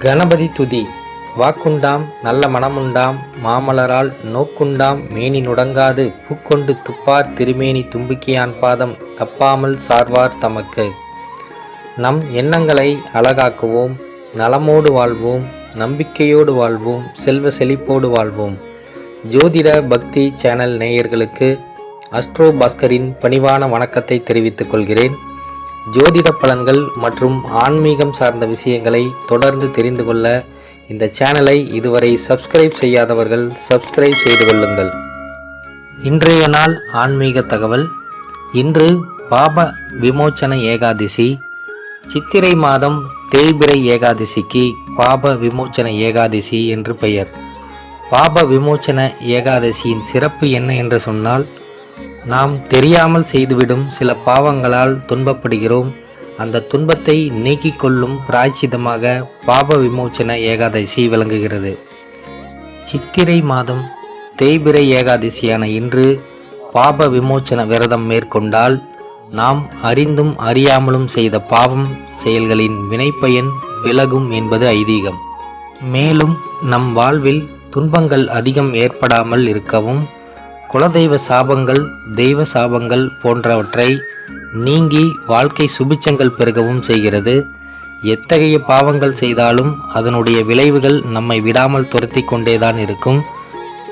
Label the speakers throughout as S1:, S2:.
S1: கணபதி துதி. வாக்குண்டாம் நல்ல மனமுண்டாம் மாமலரால் நோக்குண்டாம் மேனி நுடங்காது பூக்கொண்டு துப்பார் திருமேனி தும்பிக்கையான் பாதம் தப்பாமல் சார்வார் தமக்கு. நம் எண்ணங்களை அழகாக்குவோம், நலமோடு வாழ்வோம், நம்பிக்கையோடு வாழ்வோம், செல்வ செழிப்போடு வாழ்வோம். ஜோதிட பக்தி சேனல் நேயர்களுக்கு அஸ்ட்ரோ பாஸ்கரின் பணிவான வணக்கத்தை தெரிவித்துக் கொள்கிறேன். ஜோதிட பலன்கள் மற்றும் ஆன்மீகம் சார்ந்த விஷயங்களை தொடர்ந்து தெரிந்து கொள்ள இந்த சேனலை இதுவரை சப்ஸ்கிரைப் செய்யாதவர்கள் சப்ஸ்கிரைப் செய்து கொள்ளுங்கள். இன்றைய நாள் ஆன்மீக தகவல். இன்று பாப விமோச்சன ஏகாதசி. சித்திரை மாதம் தேய்பிறை ஏகாதசிக்கு பாப விமோச்சன ஏகாதசி என்று பெயர். பாப விமோச்சன ஏகாதசியின் சிறப்பு என்ன என்று சொன்னால், நாம் தெரியாமல் செய்துவிடும் சில பாவங்களால் துன்பப்படுகிறோம். அந்த துன்பத்தை நீக்கிக் கொள்ளும் பிராய்ச்சிதமாக பாப விமோச்சன ஏகாதசி விளங்குகிறது. சித்திரை மாதம் தேய்பிறை ஏகாதசியான இன்று பாப விமோச்சன விரதம் மேற்கொண்டால் நாம் அறிந்தும் அறியாமலும் செய்த பாவம் செயல்களின் வினைப்பயன் விலகும் என்பது ஐதீகம். மேலும் நம் வாழ்வில் துன்பங்கள் அதிகம் ஏற்படாமல் இருக்கவும், குலதெய்வ சாபங்கள், தெய்வ சாபங்கள் போன்றவற்றை நீங்கி வாழ்க்கை சுபிச்சங்கள் பெருகவும் செய்கிறது. எத்தகைய பாவங்கள் செய்தாலும் அதனுடைய விளைவுகள் நம்மை விடாமல் துரத்தி கொண்டேதான் இருக்கும்.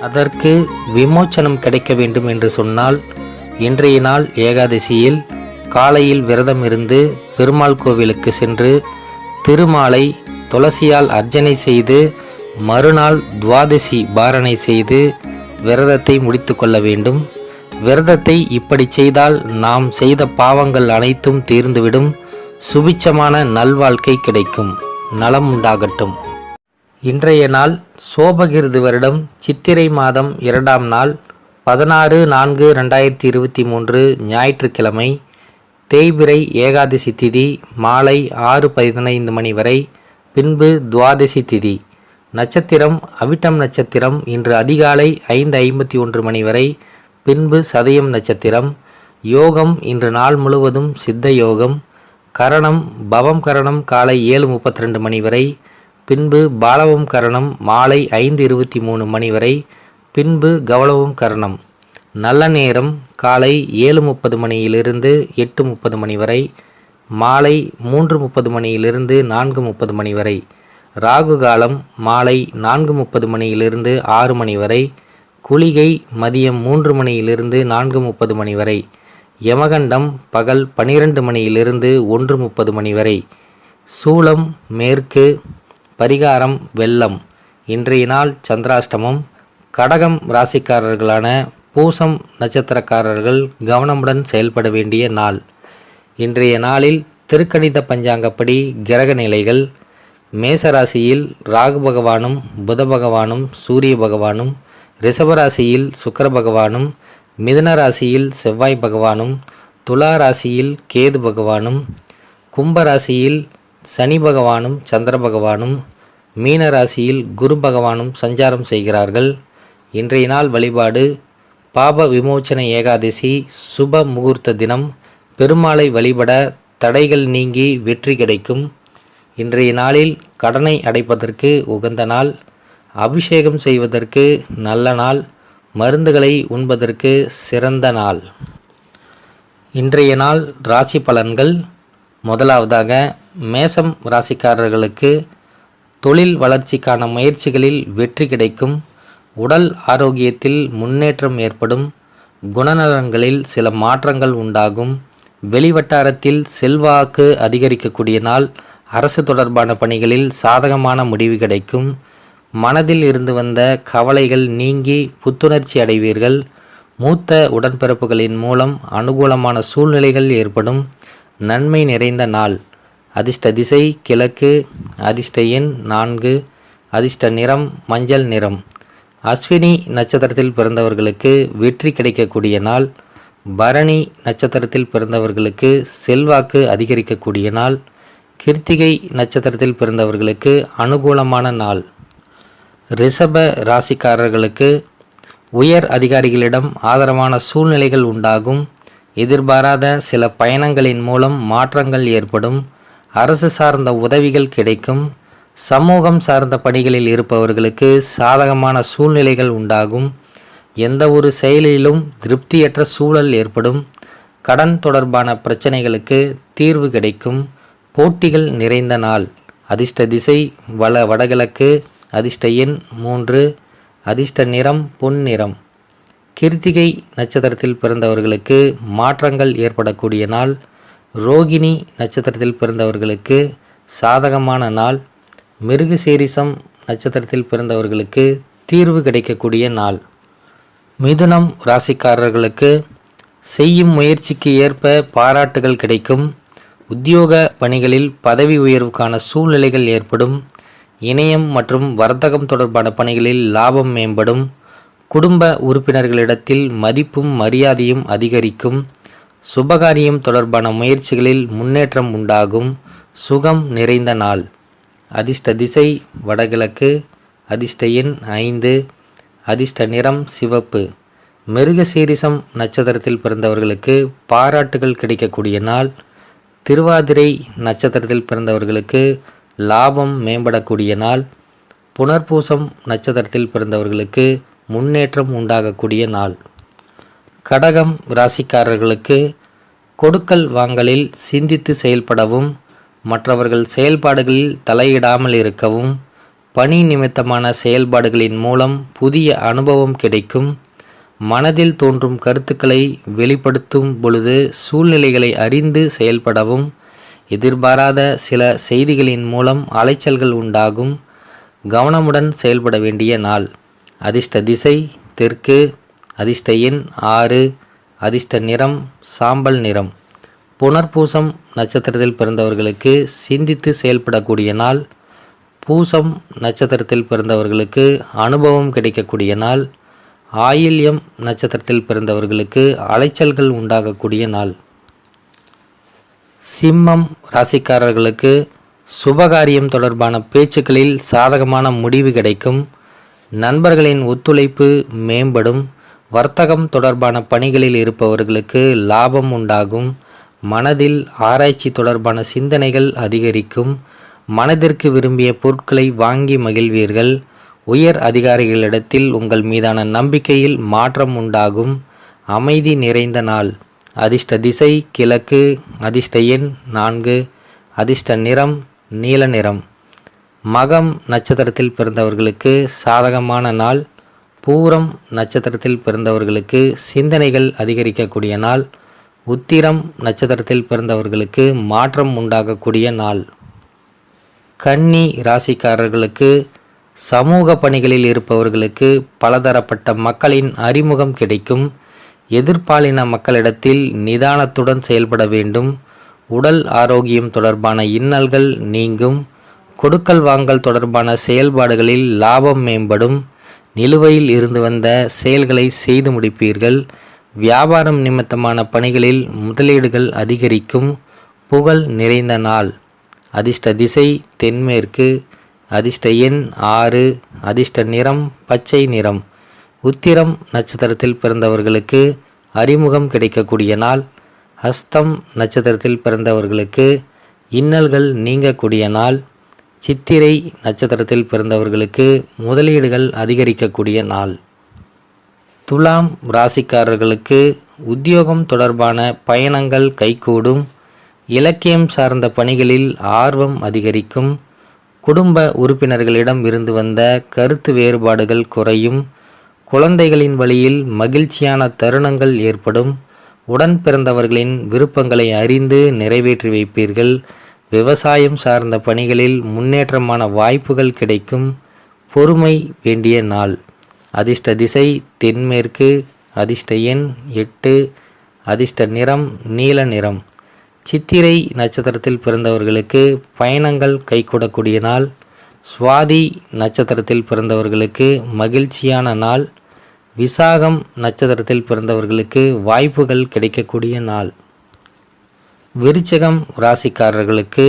S1: அதற்கு விமோச்சனம் கிடைக்க வேண்டும் என்று சொன்னால், இன்றைய நாள் ஏகாதசியில் காலையில் விரதம் இருந்து பெருமாள் கோவிலுக்கு சென்று திருமாலை துளசியால் அர்ச்சனை செய்து மறுநாள் துவாதசி பாரணை செய்து விரதத்தை முடித்து கொள்ள வேண்டும். விரதத்தை இப்படி செய்தால் நாம் செய்த பாவங்கள் அனைத்தும் தீர்ந்துவிடும். சுபிச்சமான நல்வாழ்க்கை கிடைக்கும். நலம் உண்டாகட்டும். இன்றைய நாள் சோபகிருது வருடம் சித்திரை மாதம் 2ஆம் நாள் 16/4/2023 ஞாயிற்றுக்கிழமை. தேய்பிறை ஏகாதசி திதி மாலை 6:15 மணி வரை. பின்பு துவாதசி திதி. நட்சத்திரம் அவிட்டம் நட்சத்திரம் இன்று அதிகாலை 5:51 மணி வரை. பின்பு சதயம் நட்சத்திரம். யோகம் இன்று நாள் முழுவதும் சித்த யோகம். கரணம் பவம் கரணம் காலை 7:32 மணி வரை. பின்பு பாலவம் கரணம் மாலை 5:23 மணி வரை. பின்பு கௌளவம் கரணம். நல்ல நேரம் காலை 7:30 மணியிலிருந்து 8:30 மணி வரை. மாலை 3:30 மணியிலிருந்து 4:30 மணி வரை. ராகு காலம் மாலை 4:30 மணியிலிருந்து 6 மணி வரை. குளிகை மதியம் 3 மணியிலிருந்து 4:30 மணி வரை. யமகண்டம் பகல் 12 மணியிலிருந்து 1:30 மணி வரை. சூலம் மேற்கு. பரிகாரம் வெள்ளம். இன்றைய நாள் சந்திராஷ்டமம். கடகம் ராசிக்காரர்களான பூசம் நட்சத்திரக்காரர்கள் கவனமுடன் செயல்பட வேண்டிய நாள். இன்றைய நாளில் திருக்கணித பஞ்சாங்கப்படி கிரக நிலைகள்: மேசராசியில் ராகு பகவானும் புத பகவானும் சூரிய பகவானும், ரிஷபராசியில் சுக்கிர பகவானும், மிதுன ராசியில் செவ்வாய் பகவானும், துலா ராசியில் கேது பகவானும், கும்பராசியில் சனி பகவானும் சந்திர பகவானும், மீன ராசியில் குரு பகவானும் சஞ்சாரம் செய்கிறார்கள். இன்றைய நாள் வழிபாடு: பாப விமோச்சன ஏகாதசி சுப முகூர்த்த தினம். பெருமாளை வழிபட தடைகள் நீங்கி வெற்றி கிடைக்கும். இன்றைய நாளில் கடனை அடைப்பதற்கு உகந்த நாள். அபிஷேகம் செய்வதற்கு நல்ல நாள். மருந்துகளை உண்பதற்கு சிறந்த நாள். இன்றைய நாள் ராசி பலன்கள். முதலாவதாக மேசம் ராசிக்காரர்களுக்கு தொழில் வளர்ச்சிக்கான முயற்சிகளில் வெற்றி கிடைக்கும். உடல் ஆரோக்கியத்தில் முன்னேற்றம் ஏற்படும். குணநலன்களில் சில மாற்றங்கள் உண்டாகும். வெளிவட்டாரத்தில் செல்வாக்கு அதிகரிக்கக்கூடிய நாள். அரசு தொடர்பான பணிகளில் சாதகமான முடிவு கிடைக்கும். மனதில் இருந்து வந்த கவலைகள் நீங்கி புத்துணர்ச்சி அடைவீர்கள். மூத்த உடன்பிறப்புகளின் மூலம் அனுகூலமான சூழ்நிலைகள் ஏற்படும். நன்மை நிறைந்த நாள். அதிர்ஷ்ட திசை கிழக்கு. அதிர்ஷ்ட எண் 4. அதிர்ஷ்ட நிறம் மஞ்சள் நிறம். அஸ்வினி நட்சத்திரத்தில் பிறந்தவர்களுக்கு வெற்றி கிடைக்கக்கூடிய நாள். பரணி நட்சத்திரத்தில் பிறந்தவர்களுக்கு செல்வாக்கு அதிகரிக்கக்கூடிய நாள். கிருத்திகை நட்சத்திரத்தில் பிறந்தவர்களுக்கு அனுகூலமான நாள். ரிஷப ராசிக்காரர்களுக்கு உயர் அதிகாரிகளிடம் ஆதரவான சூழ்நிலைகள் உண்டாகும். எதிர்பாராத சில பயணங்களின் மூலம் மாற்றங்கள் ஏற்படும். அரசு சார்ந்த உதவிகள் கிடைக்கும். சமூகம் சார்ந்த பணிகளில் இருப்பவர்களுக்கு சாதகமான சூழ்நிலைகள் உண்டாகும். எந்த ஒரு செயலிலும் திருப்தியற்ற சூழல் ஏற்படும். கடன் தொடர்பான பிரச்சனைகளுக்கு தீர்வு கிடைக்கும். போட்டிகள் நிறைந்த நாள். அதிர்ஷ்ட திசை வடகிழக்கு. அதிர்ஷ்ட எண் 3. அதிர்ஷ்ட நிறம் பொன்னிறம். கிருத்திகை நட்சத்திரத்தில் பிறந்தவர்களுக்கு மாற்றங்கள் ஏற்படக்கூடிய நாள். ரோகிணி நட்சத்திரத்தில் பிறந்தவர்களுக்கு சாதகமான நாள். மிருகசீரிசம் நட்சத்திரத்தில் பிறந்தவர்களுக்கு தீர்வு கிடைக்கக்கூடிய நாள். மிதுனம் ராசிக்காரர்களுக்கு செய்யும் முயற்சிக்கு ஏற்ப பாராட்டுகள் கிடைக்கும். உத்தியோக பணிகளில் பதவி உயர்வுக்கான சூழ்நிலைகள் ஏற்படும். இணையம் மற்றும் வர்த்தகம் தொடர்பான பணிகளில் லாபம் மேம்படும். குடும்ப உறுப்பினர்களிடத்தில் மதிப்பும் மரியாதையும் அதிகரிக்கும். சுபகாரியம் தொடர்பான முயற்சிகளில் முன்னேற்றம் உண்டாகும். சுகம் நிறைந்த நாள். அதிர்ஷ்ட திசை வடகிழக்கு. அதிர்ஷ்ட எண் 5. அதிர்ஷ்ட நிறம் சிவப்பு. மிருகசீரிசம் நட்சத்திரத்தில் பிறந்தவர்களுக்கு பாராட்டுகள் கிடைக்கக்கூடிய நாள். திருவாதிரை நட்சத்திரத்தில் பிறந்தவர்களுக்கு லாபம் மேம்படக்கூடிய நாள். புனர்பூசம் நட்சத்திரத்தில் பிறந்தவர்களுக்கு முன்னேற்றம் உண்டாகக்கூடிய நாள். கடகம் ராசிக்காரர்களுக்கு கொடுக்கல் வாங்கலில் சிந்தித்து செயல்படவும், மற்றவர்கள் செயல்பாடுகளில் தலையிடாமல் இருக்கவும், பணி நிமித்தமான செயல்பாடுகளின் மூலம் புதிய அனுபவம் கிடைக்கும். மனதில் தோன்றும் கருத்துக்களை வெளிப்படுத்தும் பொழுது சூழ்நிலைகளை அறிந்து செயல்படவும், எதிர்பாராத சில செய்திகளின் மூலம் அலைச்சல்கள் உண்டாகும். கவனமுடன் செயல்பட வேண்டிய நாள். அதிர்ஷ்ட திசை தெற்கு. அதிர்ஷ்ட எண் 6. அதிர்ஷ்ட நிறம் சாம்பல் நிறம். புனர்பூசம் நட்சத்திரத்தில் பிறந்தவர்களுக்கு சிந்தித்து செயல்படக்கூடிய நாள். பூசம் நட்சத்திரத்தில் பிறந்தவர்களுக்கு அனுபவம் கிடைக்கக்கூடிய நாள். ஆயில்யம் நட்சத்திரத்தில் பிறந்தவர்களுக்கு அலைச்சல்கள் உண்டாகக்கூடிய நாள். சிம்மம் ராசிக்காரர்களுக்கு சுபகாரியம் தொடர்பான பேச்சுக்களில் சாதகமான முடிவு கிடைக்கும். நண்பர்களின் ஒத்துழைப்பு மேம்படும். வர்த்தகம் தொடர்பான பணிகளில் இருப்பவர்களுக்கு லாபம் உண்டாகும். மனதில் ஆராய்ச்சி தொடர்பான சிந்தனைகள் அதிகரிக்கும். மனதிற்கு விரும்பிய பொருட்களை வாங்கி மகிழ்வீர்கள். உயர் அதிகாரிகளிடத்தில் உங்கள் மீதான நம்பிக்கையில் மாற்றம் உண்டாகும். அமைதி நிறைந்த நாள். அதிர்ஷ்ட திசை கிழக்கு. அதிர்ஷ்ட எண் 4. அதிர்ஷ்ட நிறம் நீல நிறம். மகம் நட்சத்திரத்தில் பிறந்தவர்களுக்கு சாதகமான நாள். பூரம் நட்சத்திரத்தில் பிறந்தவர்களுக்கு சிந்தனைகள் அதிகரிக்கக்கூடிய நாள். உத்திரம் நட்சத்திரத்தில் பிறந்தவர்களுக்கு மாற்றம் உண்டாகக்கூடிய நாள். கன்னி ராசிக்காரர்களுக்கு சமூக பணிகளில் இருப்பவர்களுக்கு பலதரப்பட்ட மக்களின் அறிமுகம் கிடைக்கும். எதிர்பாலின மக்களிடத்தில் நிதானத்துடன் செயல்பட வேண்டும். உடல் ஆரோக்கியம் தொடர்பான இன்னல்கள் நீங்கும். கொடுக்கல் வாங்கல் தொடர்பான செயல்பாடுகளில் லாபம் மேம்படும். நிலுவையில் இருந்து வந்த செயல்களை செய்து முடிப்பீர்கள். வியாபாரம் நிமித்தமான பணிகளில் முதலீடுகள் அதிகரிக்கும். புகழ் நிறைந்த நாள். அதிர்ஷ்ட திசை தென்மேற்கு. அதிர்ஷ்ட எண் 6. அதிர்ஷ்ட நிறம் பச்சை நிறம். உத்திரம் நட்சத்திரத்தில் பிறந்தவர்களுக்கு அறிமுகம் கிடைக்கக்கூடிய நாள். ஹஸ்தம் நட்சத்திரத்தில் பிறந்தவர்களுக்கு இன்னல்கள் நீங்கக்கூடிய நாள். சித்திரை நட்சத்திரத்தில் பிறந்தவர்களுக்கு முதலீடுகள் அதிகரிக்கக்கூடிய நாள். துலாம் ராசிக்காரர்களுக்கு உத்தியோகம் தொடர்பான பயணங்கள் கைகூடும். இலக்கியம் சார்ந்த பணிகளில் ஆர்வம் அதிகரிக்கும். குடும்ப உறுப்பினர்களிடம் இருந்து வந்த கருத்து வேறுபாடுகள் குறையும். குழந்தைகளின் வழியில் மகிழ்ச்சியான தருணங்கள் ஏற்படும். உடன் பிறந்தவர்களின் விருப்பங்களை அறிந்து நிறைவேற்றி வைப்பீர்கள். விவசாயம் சார்ந்த பணிகளில் முன்னேற்றமான வாய்ப்புகள் கிடைக்கும். பொறுமை வேண்டிய நாள். அதிர்ஷ்ட திசை தென்மேற்கு. அதிர்ஷ்ட எண் 8. அதிர்ஷ்ட நிறம் நீல நிறம். சித்திரை நட்சத்திரத்தில் பிறந்தவர்களுக்கு பயணங்கள் கைகூடக்கூடிய நாள். சுவாதி நட்சத்திரத்தில் பிறந்தவர்களுக்கு மகிழ்ச்சியான நாள். விசாகம் நட்சத்திரத்தில் பிறந்தவர்களுக்கு வாய்ப்புகள் கிடைக்கக்கூடிய நாள். விருச்சிகம் ராசிக்காரர்களுக்கு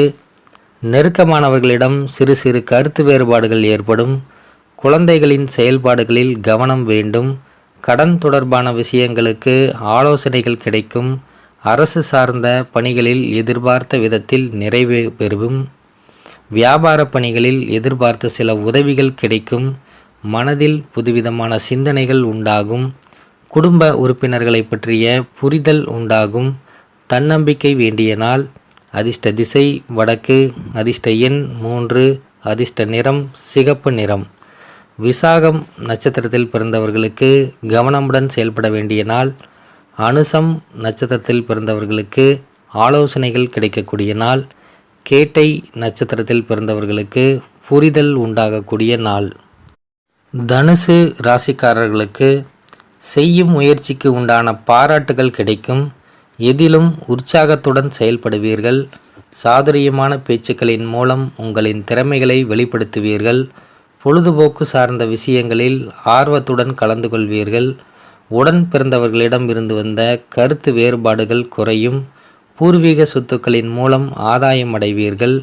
S1: நெருக்கமானவர்களிடம் சிறு சிறு கருத்து வேறுபாடுகள் ஏற்படும். குழந்தைகளின் செயல்பாடுகளில் கவனம் வேண்டும். கடன் தொடர்பான விஷயங்களுக்கு ஆலோசனைகள் கிடைக்கும். அரசு சார்ந்த பணிகளில் எதிர்பார்த்த விதத்தில் நிறைவேறும். வியாபார பணிகளில் எதிர்பார்த்த சில உதவிகள் கிடைக்கும். மனதில் புதுவிதமான சிந்தனைகள் உண்டாகும். குடும்ப உறுப்பினர்களை பற்றிய புரிதல் உண்டாகும். தன்னம்பிக்கை வேண்டிய நாள். அதிர்ஷ்ட திசை வடக்கு. அதிர்ஷ்ட எண் 3. அதிர்ஷ்ட நிறம் சிகப்பு நிறம். விசாகம் நட்சத்திரத்தில் பிறந்தவர்களுக்கு கவனமுடன் செயல்பட வேண்டிய நாள். அனுசம் நட்சத்திரத்தில் பிறந்தவர்களுக்கு ஆலோசனைகள் கிடைக்கக்கூடிய நாள். கேட்டை நட்சத்திரத்தில் பிறந்தவர்களுக்கு புரிதல் உண்டாகக்கூடிய நாள். தனுசு ராசிக்காரர்களுக்கு செய்யும் முயற்சிக்கு உண்டான பாராட்டுகள் கிடைக்கும். எதிலும் உற்சாகத்துடன் செயல்படுவீர்கள். சாதுரியமான பேச்சுக்களின் மூலம் உங்களின் திறமைகளை வெளிப்படுத்துவீர்கள். பொழுதுபோக்கு சார்ந்த விஷயங்களில் ஆர்வத்துடன் கலந்து கொள்வீர்கள். உடன் பிறந்தவர்களிடம் இருந்து வந்த கருத்து வேறுபாடுகள் குறையும். பூர்வீக சொத்துக்களின் மூலம் ஆதாயம் அடைவீர்கள்.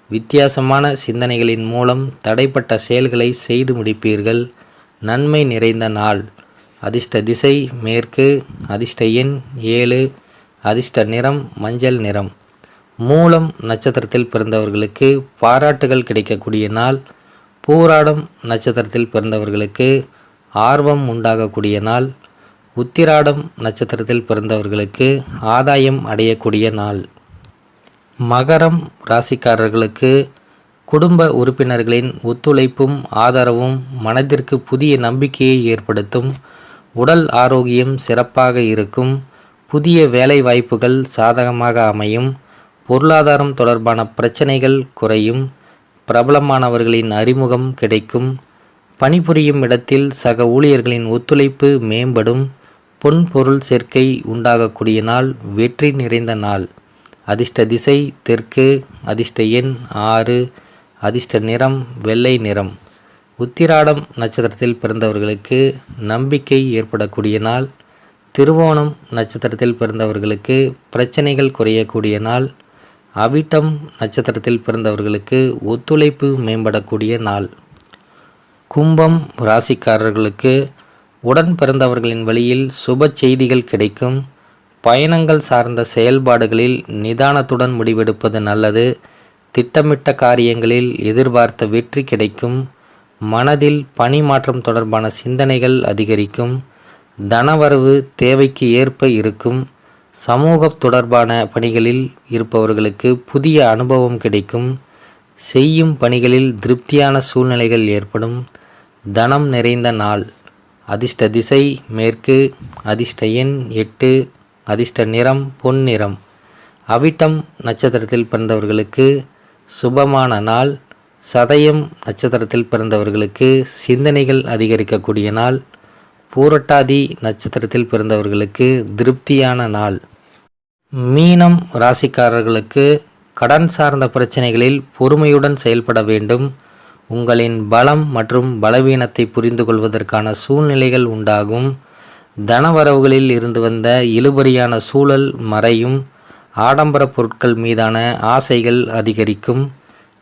S1: வித்தியாசமான சிந்தனைகளின் மூலம் தடைப்பட்ட செயல்களை செய்து முடிப்பீர்கள். நன்மை நிறைந்த நாள். அதிர்ஷ்ட திசை மேற்கு. அதிர்ஷ்ட எண் 7. அதிர்ஷ்ட நிறம் மஞ்சள் நிறம். மூலம் நட்சத்திரத்தில் பிறந்தவர்களுக்கு பாராட்டுகள் கிடைக்கக்கூடிய நாள். பூராடம் நட்சத்திரத்தில் பிறந்தவர்களுக்கு ஆர்வம் உண்டாகக்கூடிய நாள். உத்திராடம் நட்சத்திரத்தில் பிறந்தவர்களுக்கு ஆதாயம் அடையக்கூடிய நாள். மகரம் ராசிக்காரர்களுக்கு குடும்ப உறுப்பினர்களின் ஒத்துழைப்பும் ஆதரவும் மனதிற்கு புதிய நம்பிக்கையை ஏற்படுத்தும். உடல் ஆரோக்கியம் சிறப்பாக இருக்கும். புதிய வேலை வாய்ப்புகள் சாதகமாக அமையும். பொருளாதாரம் தொடர்பான பிரச்சனைகள் குறையும். பிரபலமானவர்களின் அறிமுகம் கிடைக்கும். பணிபுரியும் இடத்தில் சக ஊழியர்களின் ஒத்துழைப்பு மேம்படும். பொன் பொருள் சேர்க்கை உண்டாகக்கூடிய நாள். வெற்றி நிறைந்த நாள். அதிர்ஷ்ட திசை தெற்கு. அதிர்ஷ்ட எண் 6. அதிர்ஷ்ட நிறம் வெள்ளை நிறம். உத்திராடம் நட்சத்திரத்தில் பிறந்தவர்களுக்கு நம்பிக்கை ஏற்படக்கூடிய நாள். திருவோணம் நட்சத்திரத்தில் பிறந்தவர்களுக்கு பிரச்சனைகள் குறையக்கூடிய நாள். அவிட்டம் நட்சத்திரத்தில் பிறந்தவர்களுக்கு ஒத்துழைப்பு மேம்படக்கூடிய நாள். கும்பம் ராசிக்காரர்களுக்கு உடன் பிறந்தவர்களின் வழியில் சுப செய்திகள் கிடைக்கும். பயணங்கள் சார்ந்த செயல்பாடுகளில் நிதானத்துடன் முடிவெடுப்பது நல்லது. திட்டமிட்ட காரியங்களில் எதிர்பார்த்த வெற்றி கிடைக்கும். மனதில் பணி மாற்றம் தொடர்பான சிந்தனைகள் அதிகரிக்கும். தனவரவு தேவைக்கு ஏற்ப இருக்கும். சமூக தொடர்பான பணிகளில் இருப்பவர்களுக்கு புதிய அனுபவம் கிடைக்கும். செய்யும் பணிகளில் திருப்தியான சூழ்நிலைகள் ஏற்படும். தனம் நிறைந்த நாள். அதிர்ஷ்ட திசை மேற்கு. அதிர்ஷ்ட எண் 8. அதிர்ஷ்ட நிறம் பொன்னிறம். அவிட்டம் நட்சத்திரத்தில் பிறந்தவர்களுக்கு சுபமான நாள். சதயம் நட்சத்திரத்தில் பிறந்தவர்களுக்கு சிந்தனைகள் அதிகரிக்கக்கூடிய நாள். பூரட்டாதி நட்சத்திரத்தில் பிறந்தவர்களுக்கு திருப்தியான நாள். மீனம் ராசிக்காரர்களுக்கு கடன் சார்ந்த பிரச்சனைகளில் பொறுமையுடன் செயல்பட வேண்டும். உங்களின் பலம் மற்றும் பலவீனத்தை புரிந்து கொள்வதற்கான சூழ்நிலைகள் உண்டாகும். தனவரவுகளில் இருந்து வந்த இழுபறியான சூழல் மறையும். ஆடம்பர பொருட்கள் மீதான ஆசைகள் அதிகரிக்கும்.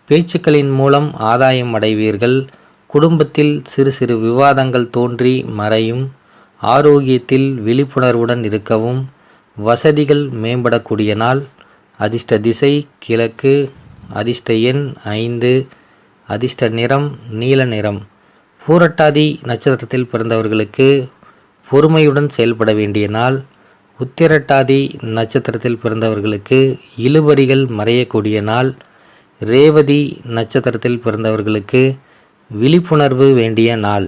S1: பேச்சுக்களின் மூலம் ஆதாயம் அடைவீர்கள். குடும்பத்தில் சிறு சிறு விவாதங்கள் தோன்றி மறையும். ஆரோக்கியத்தில் விழிப்புணர்வுடன் இருக்கவும். வசதிகள் மேம்படக்கூடிய நாள். அதிர்ஷ்ட திசை கிழக்கு. அதிர்ஷ்ட எண் 5. அதிர்ஷ்ட நிறம் நீல நிறம். பூரட்டாதி நட்சத்திரத்தில் பிறந்தவர்களுக்கு பொறுமையுடன் செயல்பட வேண்டிய நாள். உத்திரட்டாதி நட்சத்திரத்தில் பிறந்தவர்களுக்கு இழுபறிகள் மறையக்கூடிய நாள். ரேவதி நட்சத்திரத்தில் பிறந்தவர்களுக்கு விழிப்புணர்வு வேண்டிய நாள்.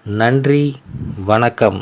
S1: நன்றி, வணக்கம்.